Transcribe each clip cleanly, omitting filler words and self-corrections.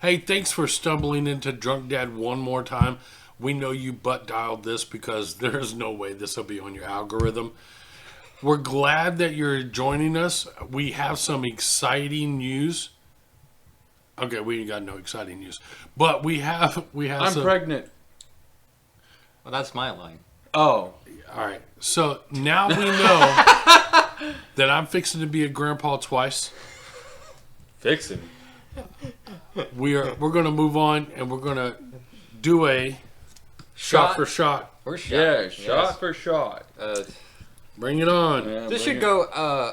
Hey, thanks for stumbling into Drunk Dad one more time. We know you butt dialed this because there's no way this will be on your algorithm. We're glad that you're joining us. We have some exciting news. Okay, we ain't got no exciting news, but we have. I'm pregnant. Well, that's my line. Oh, all right. So now we know that I'm fixing to be a grandpa twice. Fixing. We're gonna move on and we're gonna do a shot for shot. Or shot. Yeah, shot for shot. Bring it on. Yeah, This should go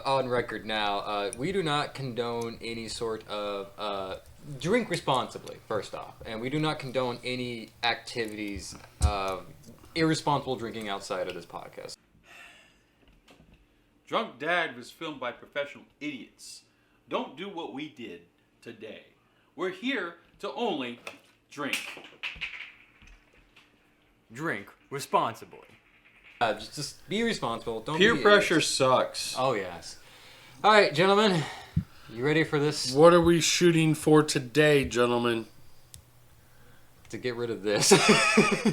on record now. We do not condone any sort of drink responsibly, first off, and we do not condone any activities of irresponsible drinking outside of this podcast. Drunk Dad was filmed by professional idiots. Don't do what we did today. We're here to only drink. Drink responsibly. Just be responsible. Don't Peer be pressure idiots. sucks. Oh, yes. All right, gentlemen. You ready for this? What are we shooting for today, gentlemen? To get rid of this.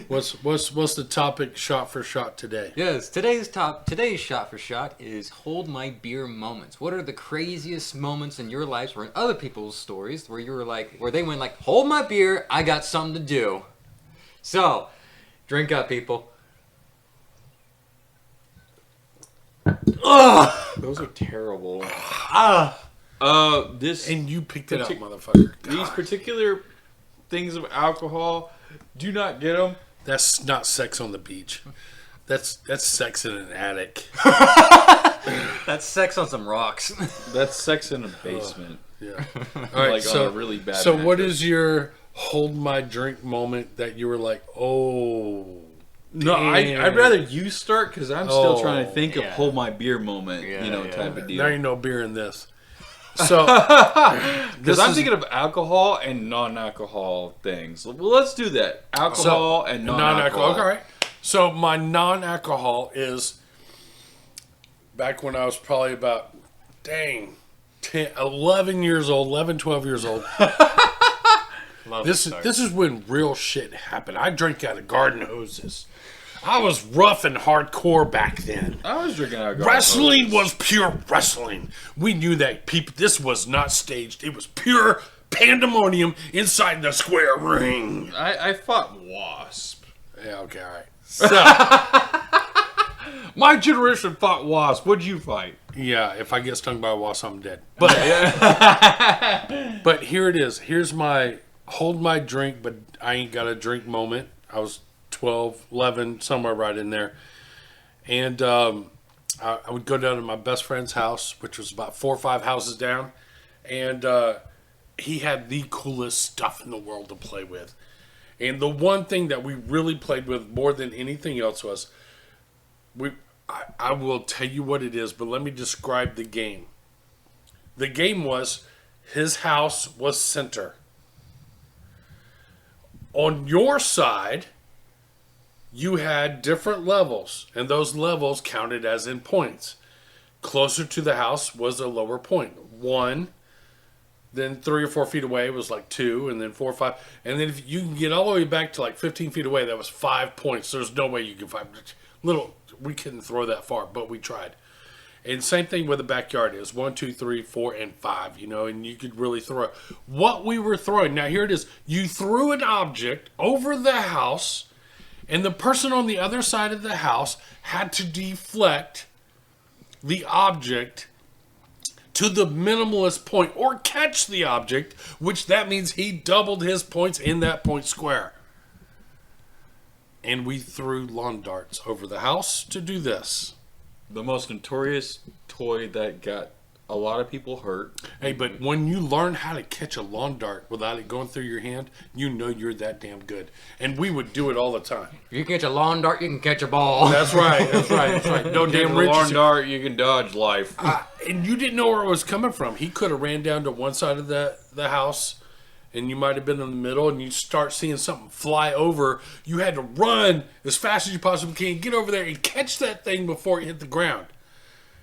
What's the topic shot for shot today? Yes, today's shot for shot is hold my beer moments. What are the craziest moments in your lives or in other people's stories where you were like, where they went like, hold my beer, I got something to do. So, drink up, people. Those are terrible. This And you picked it up, motherfucker. These God. particular things of alcohol, do not get them. That's not sex on the beach. That's sex in an attic. That's sex on some rocks. That's sex in a basement. Yeah. All right. Like so on a really bad So what mattress. is your hold my drink moment that you were like, oh? No, damn. I'd rather you start because I'm still Oh, trying to think of yeah. hold my beer moment, Yeah. type of deal. There ain't no beer in this. So Because I'm thinking of alcohol and non-alcohol things. Well, let's do that. Alcohol and non-alcohol. Okay, all right. So my non-alcohol is back when I was probably about 10, 11 years old, 11, 12 years old. This is when real shit happened. I drank out of garden hoses. I was rough and hardcore back then. I was drinking alcohol. Wrestling was pure wrestling. We knew that people. This was not staged. It was pure pandemonium inside the square ring. I fought Wasp. Yeah. Okay. All right. So my generation fought Wasp. What'd you fight? Yeah. If I get stung by a wasp, I'm dead. But but here it is. Here's my hold my drink, but I ain't got a drink moment. I was 12, 11, somewhere right in there. And I would go down to my best friend's house, which was about 4 or 5 houses down. And he had the coolest stuff in the world to play with. And the one thing that we really played with more than anything else was, I will tell you what it is, but let me describe the game. The game was, his house was center. On your side, you had different levels, and those levels counted as in points. Closer to the house was a lower point. 1, then 3 or 4 feet away was like 2, and then 4 or 5. And then if you can get all the way back to like 15 feet away, that was 5 points. There's no way you can find we couldn't throw that far, but we tried. And same thing with the backyard is 1, 2, 3, 4, and 5, and you could really throw it. What we were throwing, now here it is, you threw an object over the house, and the person on the other side of the house had to deflect the object to the minimalist point or catch the object, which that means he doubled his points in that point square. And we threw lawn darts over the house to do this. The most notorious toy that got a lot of people hurt. Hey, but when you learn how to catch a lawn dart without it going through your hand, you know you're that damn good. And we would do it all the time. If you catch a lawn dart, you can catch a ball. That's right. That's right. That's right. No damn Lawn riches. dart, you can dodge life. And you didn't know where it was coming from. He could have ran down to one side of the house, and you might have been in the middle, and you start seeing something fly over. You had to run as fast as you possibly can, get over there and catch that thing before it hit the ground.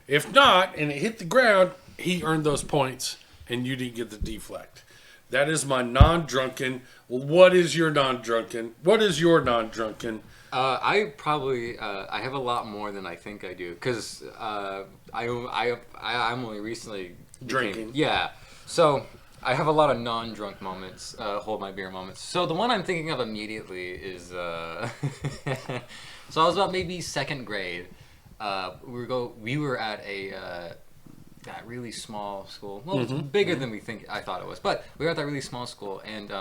If not, and it hit the ground, he earned those points, and you didn't get the deflect. That is my non-drunken. What is your non-drunken? What is your non-drunken? I have a lot more than I think I do because I'm only recently Drinking. Yeah, so I have a lot of non-drunk moments, hold my beer moments. So the one I'm thinking of immediately is so I was about maybe second grade. We were at that really small school. Well, it's bigger than I thought it was, but we were at that really small school, and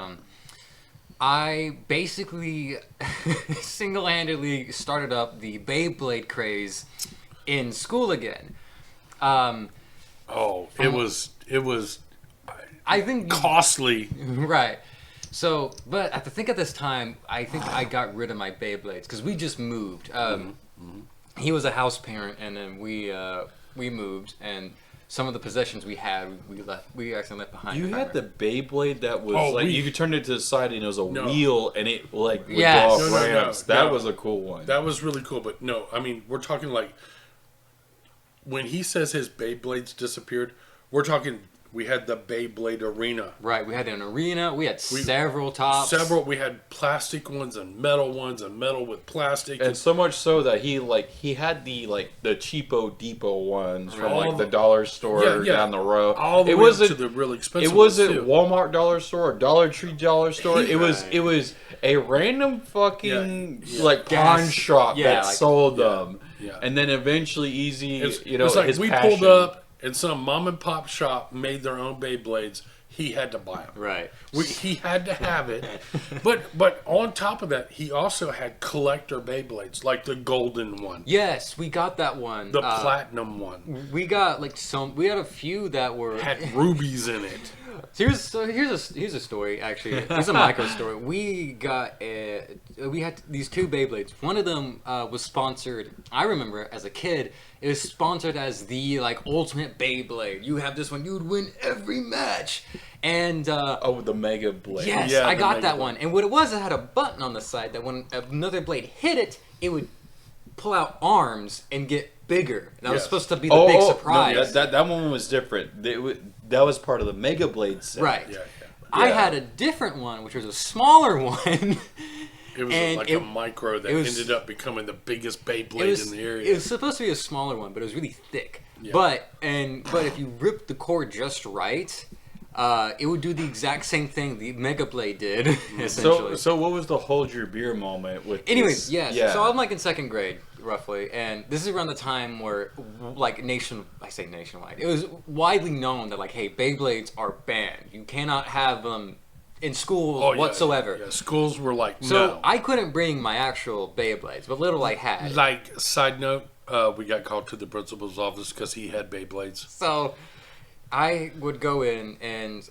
I basically single-handedly started up the Beyblade craze in school again. It was I think costly. Right. So, but at this time, I think I got rid of my Beyblades because we just moved. He was a house parent, and then we moved, and some of the possessions we had, we actually left behind. You had the Beyblade that was you could turn it to the side and it was a wheel and it would Yes. go off ramps. That was a cool one. That was really cool, but no, I mean, we're talking like when he says his Beyblades disappeared, we're talking we had the Beyblade arena. Right, we had an arena. We had several tops. We had plastic ones and metal with plastic. And so much so that he had the cheapo depot ones from All the dollar store down the road. All the way up to the really expensive It wasn't ones too. Walmart dollar store or Dollar Tree dollar store. It was a random fucking pawn shop that sold them. Yeah. And then eventually it's like his we passion. pulled up and some mom and pop shop made their own Beyblades. He had to buy them. Right. He had to have it. But on top of that, he also had collector Beyblades, like the golden one. Yes, we got that one. The platinum one. We got we had a few that were had rubies in it. Here's a story actually. Here's a micro story. We had these two Beyblades. One of them was sponsored. I remember as a kid, it was sponsored as the ultimate Beyblade. You have this one, you would win every match. And the Mega Blade. Yes, Yeah, I got Mega that Blade. one. And what it was, it had a button on the side that when another blade hit it, it would pull out arms and get bigger. That was supposed to be the big surprise. No, that one was different. That was part of the Mega Blade set. Right. Yeah. I had a different one, which was a smaller one. It was a micro that ended up becoming the biggest Beyblade in the area. It was supposed to be a smaller one, but it was really thick. Yeah. But if you ripped the cord just right, it would do the exact same thing the Mega Blade did, essentially. So what was the hold your beer moment with Anyways, this? yes. Yeah. So I'm in second grade, roughly, and this is around the time where, nationwide, it was widely known that, hey, Beyblades are banned. You cannot have them in schools whatsoever. Yeah, schools were So no. I couldn't bring my actual Beyblades, but little I had. Side note, we got called to the principal's office because he had Beyblades. So I would go in and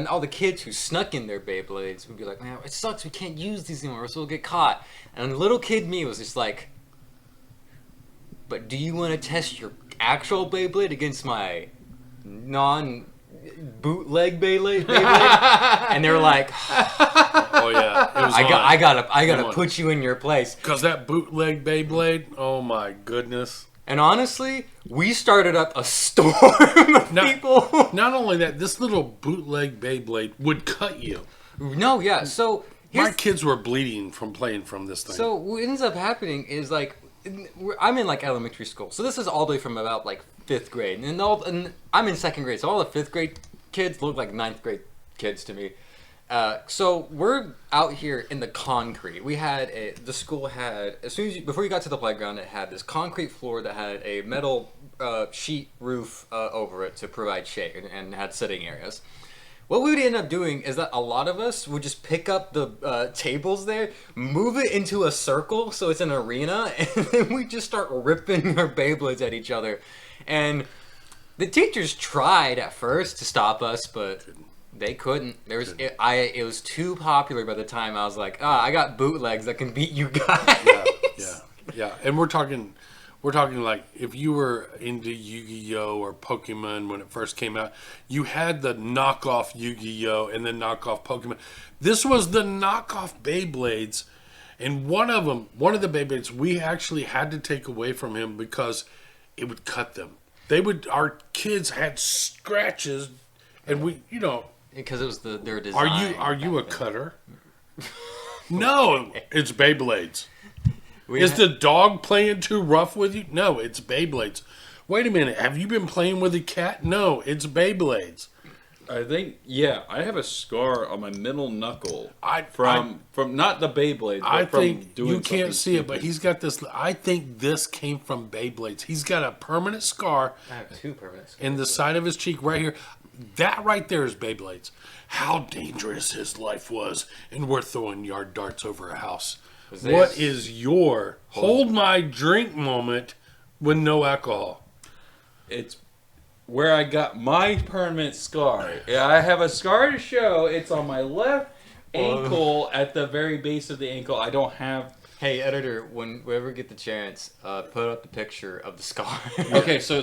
all the kids who snuck in their Beyblades would be like, man, it sucks, we can't use these anymore, so we'll get caught. And little kid me was just like, but do you want to test your actual Beyblade against my non-bootleg Beyblade? And they were like, Oh yeah, it was I gotta put you in your place. Because that bootleg Beyblade, oh my goodness. And honestly, we started up a storm of people. Not only that, this little bootleg Beyblade would cut you. No, yeah. So my kids were bleeding from playing from this thing. So what ends up happening is I'm in elementary school. So this is all the way from about 5th grade, and I'm in second grade. So all the 5th grade kids look like 9th grade kids to me. So we're out here in the concrete. The school had, before you got to the playground, it had this concrete floor that had a metal sheet roof over it to provide shade and had sitting areas. What we would end up doing is that a lot of us would just pick up the tables there, move it into a circle so it's an arena, and then we just start ripping our Beyblades at each other. And the teachers tried at first to stop us, but they couldn't. It was too popular by the time I was like, I got bootlegs that can beat you guys. Yeah. And we're talking if you were into Yu-Gi-Oh or Pokemon when it first came out, you had the knockoff Yu-Gi-Oh and the knockoff Pokemon. This was the knockoff Beyblades, and one of the Beyblades we actually had to take away from him because it would cut them. Our kids had scratches, and Because it was their design. Are you a cutter? No, it's Beyblades. Is the dog playing too rough with you? No, it's Beyblades. Wait a minute, have you been playing with a cat? No, it's Beyblades. I think, I have a scar on my middle knuckle from not the Beyblades. I but from think doing you can't see stupid. it, but he's got this. I think this came from Beyblades. He's got a permanent scar I have 2 permanent scars. in the side of his cheek right here. That right there is Beyblades. How dangerous his life was, and we're throwing yard darts over a house. What is your hold my drink moment with no alcohol? It's where I got my permanent scar. I have a scar to show. It's on my left ankle at the very base of the ankle. I don't have... Hey, editor, whenever we get the chance, put up the picture of the scar. Okay, so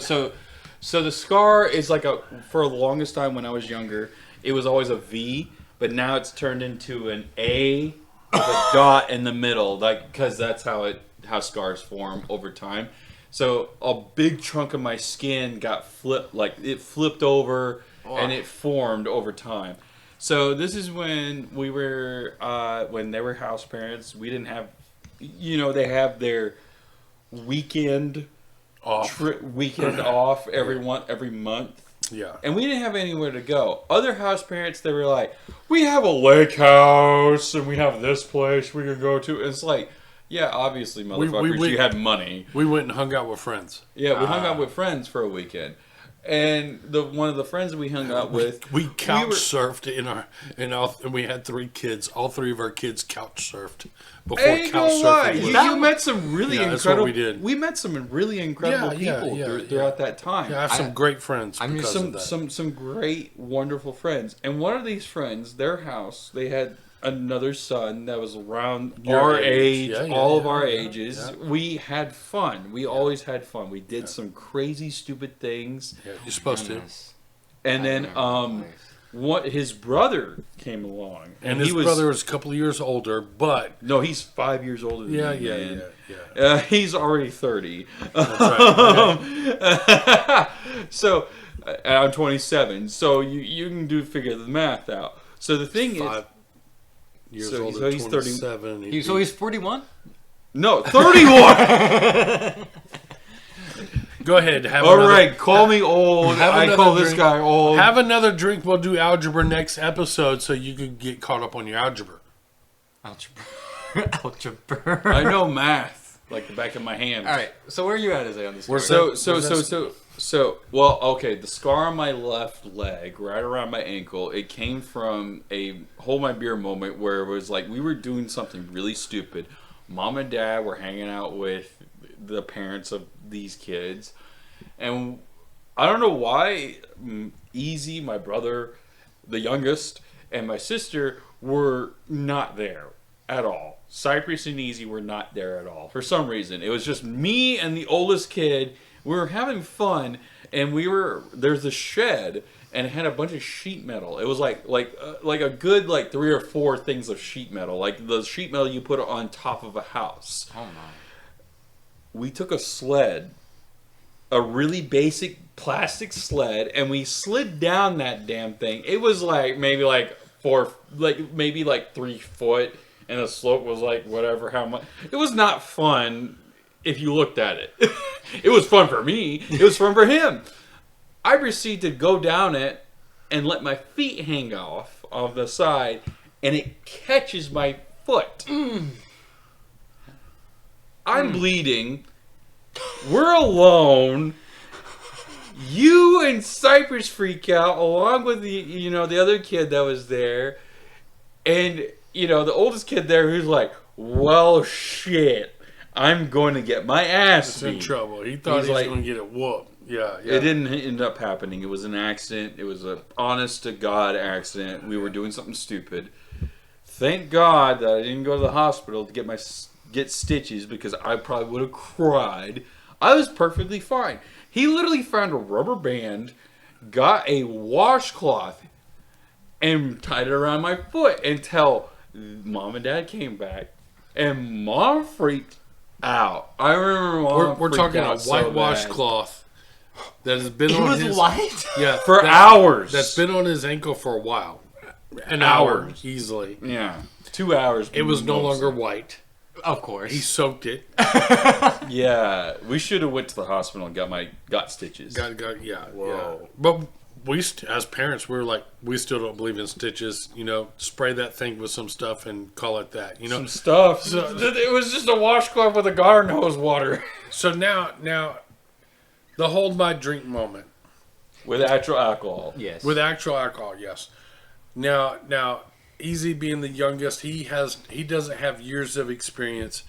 the scar is like for the longest time when I was younger, it was always a V, but now it's turned into an A with a dot in the middle, because that's how scars form over time. So a big chunk of my skin got flipped over, and it formed over time. So this is when we were when they were house parents. We didn't have, they have their weekend off every month. Yeah. And we didn't have anywhere to go. Other house parents, they were like, we have a lake house and we have this place we can go to. And it's like, yeah, obviously, motherfuckers, you had money. We went and hung out with friends. Yeah, we hung out with friends for a weekend. And one of the friends that we hung out with, we couch surfed and we had 3 kids. All 3 of our kids couch surfed before couch surfing. You met some really incredible. That's what we did. We met some really incredible people throughout that time. Yeah, I have some great friends. Some great, wonderful friends. And one of these friends, their house, they had another son that was around our age, all of our ages. Yeah. We had fun. We always had fun. We did some crazy, stupid things. Yeah, you're supposed to. And then his brother came along. And his brother was a couple of years older, but... No, he's 5 years older than me. Yeah. He's already 30. That's right. Okay. So, I'm 27. So, you can figure the math out. So, the thing is... Years older, so he's 37. So he's 41? No, 31! Go ahead. Call me old. I call this guy old. Have another drink. We'll do algebra next episode so you can get caught up on your algebra. Algebra. I know math like the back of my hand. All right. So where are you at, Isaiah, on this? The scar on my left leg, right around my ankle, it came from a hold my beer moment where it was like we were doing something really stupid. Mom and Dad were hanging out with the parents of these kids, and I don't know why Easy, my brother, the youngest, and my sister were not there at all. Cypress and Easy were not there at all. For some reason, it was just me and the oldest kid. We were having fun, and there's a shed, and it had a bunch of sheet metal. It was like a good 3 or 4 things of sheet metal, like the sheet metal you put on top of a house. Oh my! We took a sled, a really basic plastic sled, and we slid down that damn thing. It was maybe 3 foot. And the slope was how much. It was not fun if you looked at it. It was fun for me. It was fun for him. I proceed to go down it and let my feet hang off of the side, and it catches my foot. I'm bleeding. We're alone. You and Cypress freak out along with the other kid that was there, and. The oldest kid there who's like, well, shit, I'm going to get my ass beat. In trouble. He thought he was going to get it whooped. Yeah. It didn't end up happening. It was an accident. It was an honest-to-God accident. We were doing something stupid. Thank God that I didn't go to the hospital to get stitches because I probably would have cried. I was perfectly fine. He literally found a rubber band, got a washcloth, and tied it around my foot until... Mom and Dad came back, and Mom freaked out. I remember Mom. We're talking a white washcloth that has been He on was his white? yeah For that- hours. That's been on his ankle for a while, an Hours. hour easily. Yeah. 2 hours. It was no longer white. Of course. He soaked it. Yeah. We should have went to the hospital and got stitches. Yeah. Whoa. But as parents, we were like, we still don't believe in stitches. Spray that thing with some stuff and call it that. Some stuff. It was just a washcloth with a garden hose water. So now, the hold my drink moment With actual alcohol. Yes. with actual alcohol. Yes. Now, Easy being the youngest, he doesn't have years of experience.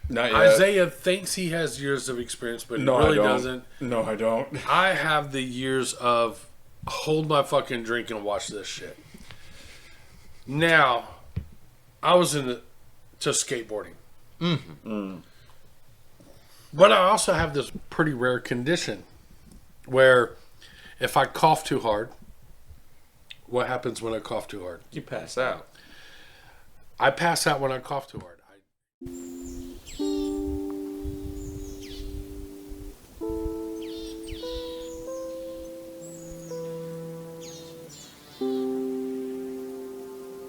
Not yet. Isaiah thinks he has years of experience, but No, he really I don't. doesn't. No, I don't. I have the years of hold my fucking drink and watch this shit. Now, I was to skateboarding. But I also have this pretty rare condition where if I cough too hard, what happens when I cough too hard? You pass out. I pass out when I cough too hard.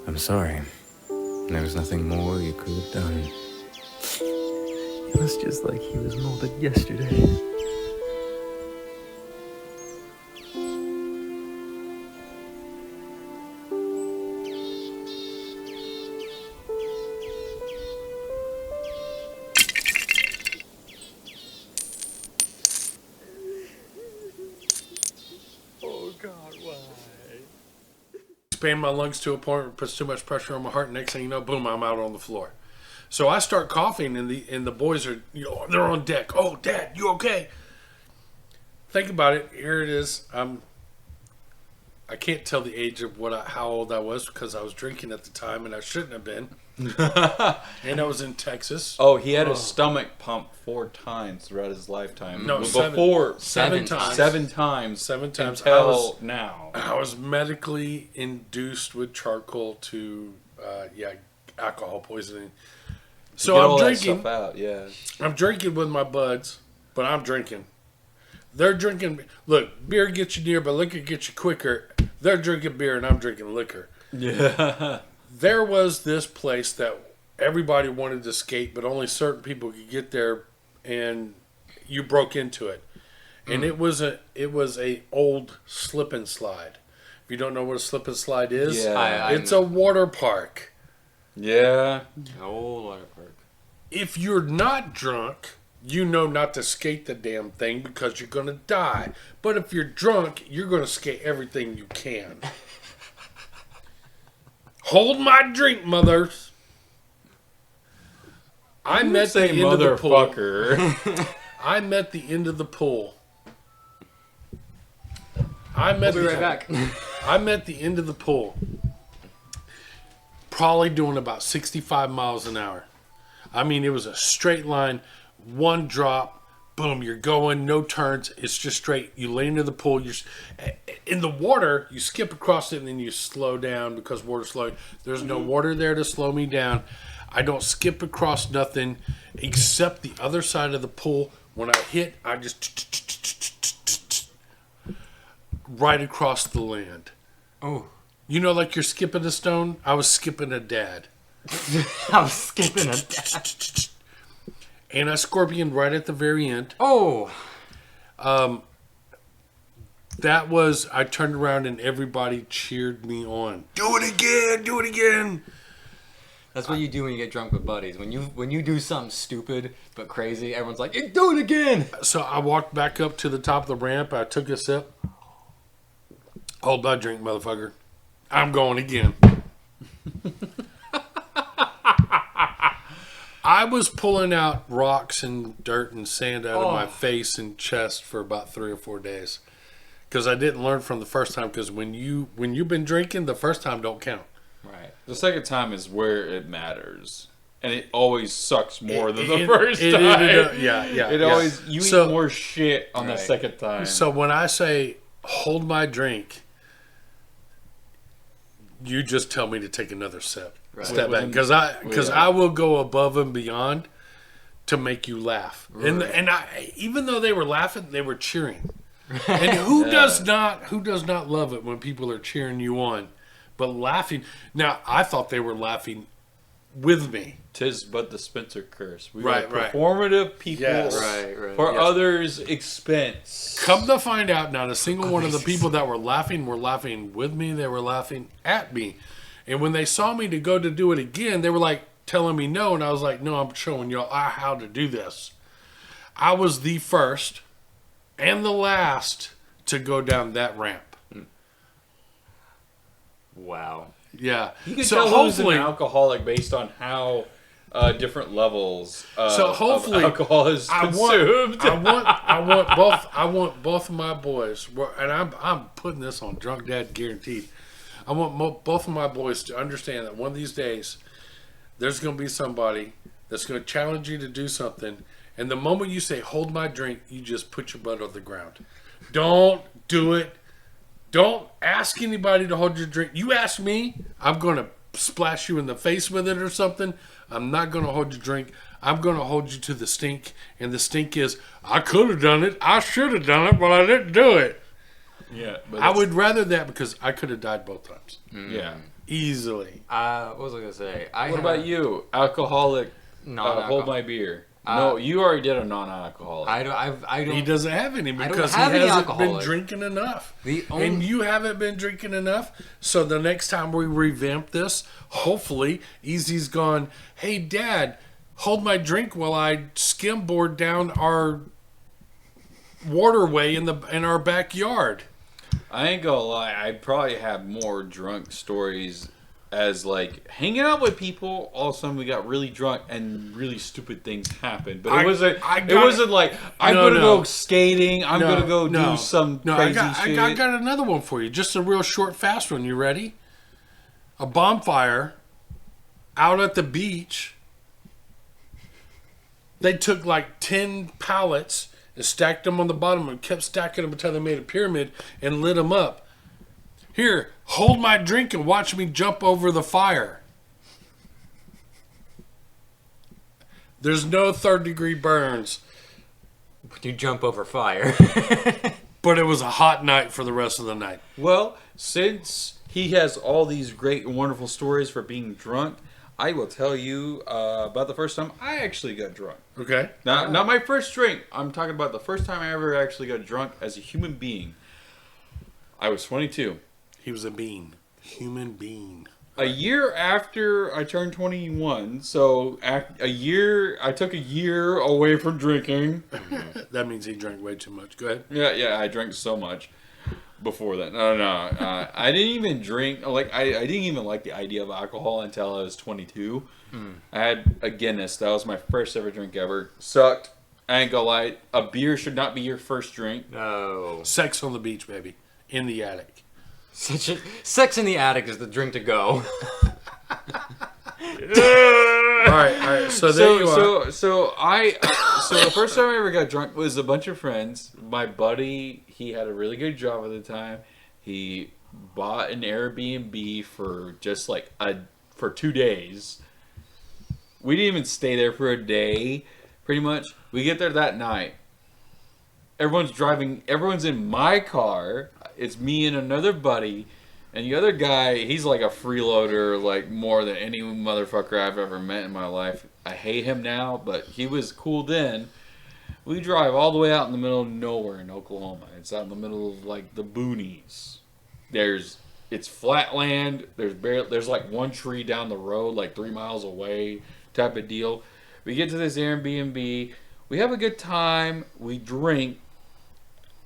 I'm sorry. There was nothing more you could have done. It was just like he was molded yesterday. Expand my lungs to a point where it puts too much pressure on my heart. Next thing you know, boom, I'm out on the floor. So I start coughing, and the boys are, they're on deck. Oh, Dad, you okay? Think about it. Here it is. I can't tell the age of how old I was because I was drinking at the time, and I shouldn't have been. And I was in Texas. Oh, he had his stomach pumped 4 times throughout his lifetime. No, before seven times. 7 times. 7 times. Until now. I was medically induced with charcoal to, alcohol poisoning. So Get I'm all that drinking. stuff out, yeah. I'm drinking with my buds, but I'm drinking. They're drinking. Look, beer gets you near, but liquor gets you quicker. They're drinking beer, and I'm drinking liquor. Yeah. There was this place that everybody wanted to skate, but only certain people could get there, and you broke into it. And it was a old slip and slide. If you don't know what a slip and slide is, Yeah. it's a water park. Yeah. Oh, water park. If you're not drunk, you know not to skate the damn thing because you're going to die. But if you're drunk, you're going to skate everything you can. Hold my drink, mothers. I'm at the end of the pool. Motherfucker. I'm at the end of the pool. I'm We'll be right back. I'm at the end of the pool. Probably doing about 65 miles an hour. I mean, it was a straight line, one drop, boom, you're going, no turns. It's just straight. You lay into the pool. You're in the water. You skip across it and then you slow down because water's slowing. There's no water there to slow me down. I don't skip across nothing except the other side of the pool. When I hit, I just right across the land. Oh. You know, like you're skipping a stone? I was skipping a dad. I was skipping a... And I scorpioned right at the very end. Oh. That was, I turned around and everybody cheered me on. Do it again, do it again. That's what you do when you get drunk with buddies. When you do something stupid but crazy, everyone's like, "You do it again!" So I walked back up to the top of the ramp. I took a sip. Hold my drink, motherfucker. I'm going again. I was pulling out rocks and dirt and sand out of my face and chest for about 3 or 4 days. Because I didn't learn from the first time. Because when you've been drinking, the first time don't count. Right. The second time is where it matters. And it always sucks more than the first time. It always, you eat more shit on the second time. So when I say, hold my drink, you just tell me to take another sip. Right. Step back. Because I will go above and beyond to make you laugh. Right. And I, even though they were laughing, they were cheering. And who does not love it when people are cheering you on, but laughing? Now, I thought they were laughing with me. 'Tis but the Spencer curse. We Right, are right. performative people Yes. Right. for Yes. others' expense. Come to find out, not a single one of the people that were laughing with me. They were laughing at me. And when they saw me to go to do it again, they were like telling me no. And I was like, no, I'm showing y'all how to do this. I was the first and the last to go down that ramp. Wow. Yeah. You can So tell who's an hopefully, alcoholic based on how different levels So hopefully, of alcohol is consumed. I want both of my boys, and I'm putting this on Drunk Dad guaranteed. I want both of my boys to understand that one of these days, there's going to be somebody that's going to challenge you to do something, and the moment you say "hold my drink," you just put your butt on the ground. Don't do it. Don't ask anybody to hold your drink. You ask me, I'm going to splash you in the face with it or something. I'm not going to hold your drink. I'm going to hold you to the stink. And the stink is, I could have done it. I should have done it, but I didn't do it. Yeah, but I would rather that because I could have died both times. Yeah. Easily. What was I gonna say? What about you, alcoholic? Non-alcohol. Hold my beer. No, you already did a non-alcoholic. I don't. He doesn't have any don't because he have any hasn't been alcoholic. drinking enough. The And only- you haven't been drinking enough. So the next time we revamp this, hopefully, Easy's gone, hey, Dad, hold my drink while I skimboard down our waterway in our backyard. I ain't gonna lie, I probably have more drunk stories as like hanging out with people. All of a sudden, we got really drunk and really stupid things happened. But it wasn't like I'm gonna go skating. I'm gonna go do some crazy shit. I got another one for you. Just a real short, fast one. You ready? A bonfire out at the beach. They took like 10 pallets and stacked them on the bottom and kept stacking them until they made a pyramid and lit them up. Here, hold my drink and watch me jump over the fire. There's no third-degree burns, You jump over fire. but it was a hot night for the rest of the night. Well, since he has all these great and wonderful stories for being drunk, I will tell you about the first time I actually got drunk. Okay? Not my first drink. I'm talking about the first time I ever actually got drunk as a human being. I was 22. He was a bean. Human being. A year after I turned 21, so I took a year away from drinking. That means he drank way too much. Go ahead. Yeah, I drank so much before that. No. I didn't even drink. I didn't even like the idea of alcohol until I was 22. I had a Guinness. That was my first ever drink ever. Sucked. I ain't gonna lie. A beer should not be your first drink. No. Sex on the beach, baby. In the attic. Sex in the attic is the drink to go. All right. So there you are. So the first time I ever got drunk was a bunch of friends. My buddy, he had a really good job at the time. He bought an Airbnb for just for 2 days. We didn't even stay there for a day, pretty much. We get there that night. Everyone's driving. Everyone's in my car. It's me and another buddy. And the other guy, he's like a freeloader, like more than any motherfucker I've ever met in my life. I hate him now, but he was cool then. We drive all the way out in the middle of nowhere in Oklahoma. It's out in the middle of like the boonies. It's flat land. There's like one tree down the road, like 3 miles away, type of deal. We get to this Airbnb. We have a good time. We drink.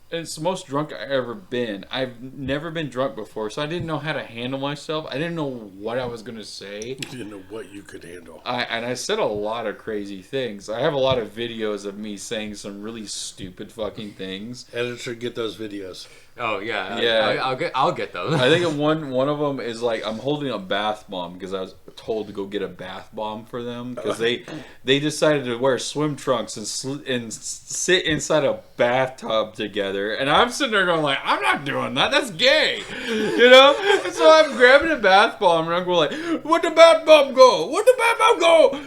It's the most drunk I've ever been. I've never been drunk before, so I didn't know how to handle myself. I didn't know what I was going to say. You didn't know what you could handle. I said a lot of crazy things. I have a lot of videos of me saying some really stupid fucking things. Editor, get those videos. Oh yeah. Yeah. I'll get those. I think one of them is like I'm holding a bath bomb because I was told to go get a bath bomb for them because they decided to wear swim trunks and sit inside a bathtub together, and I'm sitting there going like, I'm not doing that. That's gay, you know. And so I'm grabbing a bath bomb and I'm going like, where'd the bath bomb go? Where'd the bath bomb go?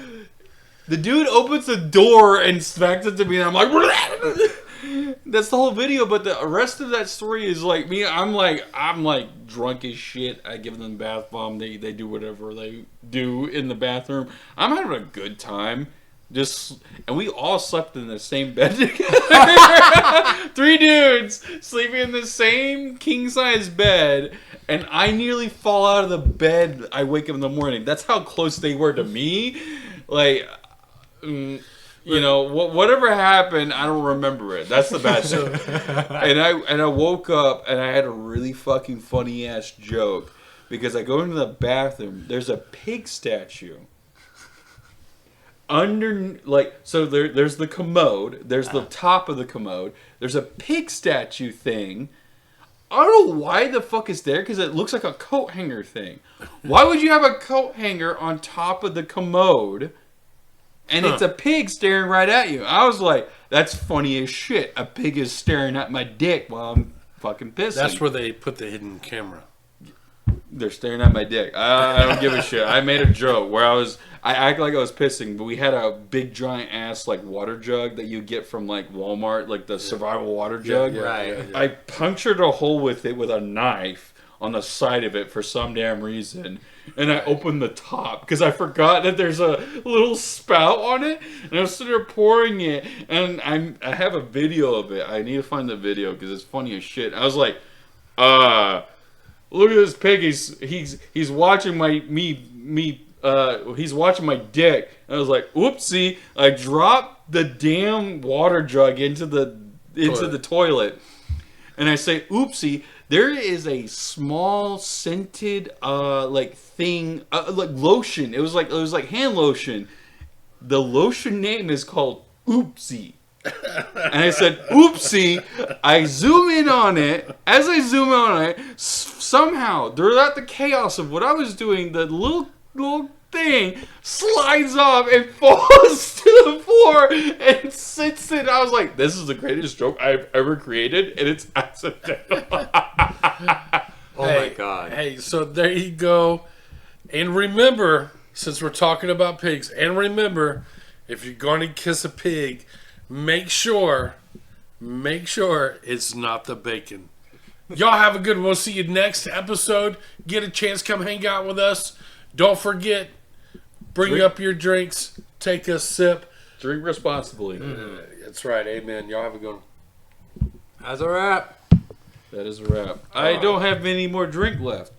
The dude opens the door and smacks it to me, and I'm like, That's the whole video, but the rest of that story is like me. I'm like drunk as shit. I give them bath bomb. They do whatever they do in the bathroom. I'm having a good time. And we all slept in the same bed together. 3 dudes sleeping in the same king size bed, and I nearly fall out of the bed. I wake up in the morning. That's how close they were to me. Like, you know, whatever happened, I don't remember it. That's the bad thing. And I woke up and I had a really fucking funny ass joke because I go into the bathroom. There's a pig statue. There's the commode. There's the top of the commode. There's a pig statue thing. I don't know why the fuck it's there because it looks like a coat hanger thing. Why would you have a coat hanger on top of the commode? And it's a pig staring right at you. I was like, that's funny as shit. A pig is staring at my dick while I'm fucking pissing. That's where they put the hidden camera. They're staring at my dick. I don't give a shit. I made a joke where I act like I was pissing, but we had a big giant ass like water jug that you get from like Walmart, like the survival water jug. Right. I punctured a hole with it with a knife on the side of it for some damn reason. And I opened the top because I forgot that there's a little spout on it. And I was sitting there pouring it. And I have a video of it. I need to find the video because it's funny as shit. I was like, look at this pig. He's watching he's watching my dick. And I was like, oopsie. I dropped the damn water jug into the toilet. And I say, oopsie. There is a small scented thing like lotion. It was like hand lotion. The lotion name is called Oopsie. And I said Oopsie. I zoom in on it. As I zoom in on it, somehow throughout the chaos of what I was doing, the little thing slides off and falls to the floor and sits in. I was like, this is the greatest joke I've ever created, and it's accidental. My God. Hey, so there you go. And remember, since we're talking about pigs, and remember, if you're going to kiss a pig, make sure it's not the bacon. Y'all have a good one. We'll see you next episode. Get a chance, come hang out with us. Don't forget, bring up your drinks, take a sip. Drink responsibly. That's right. Amen. Y'all have a good one. That's a wrap. That is a wrap. I don't have any more drink left.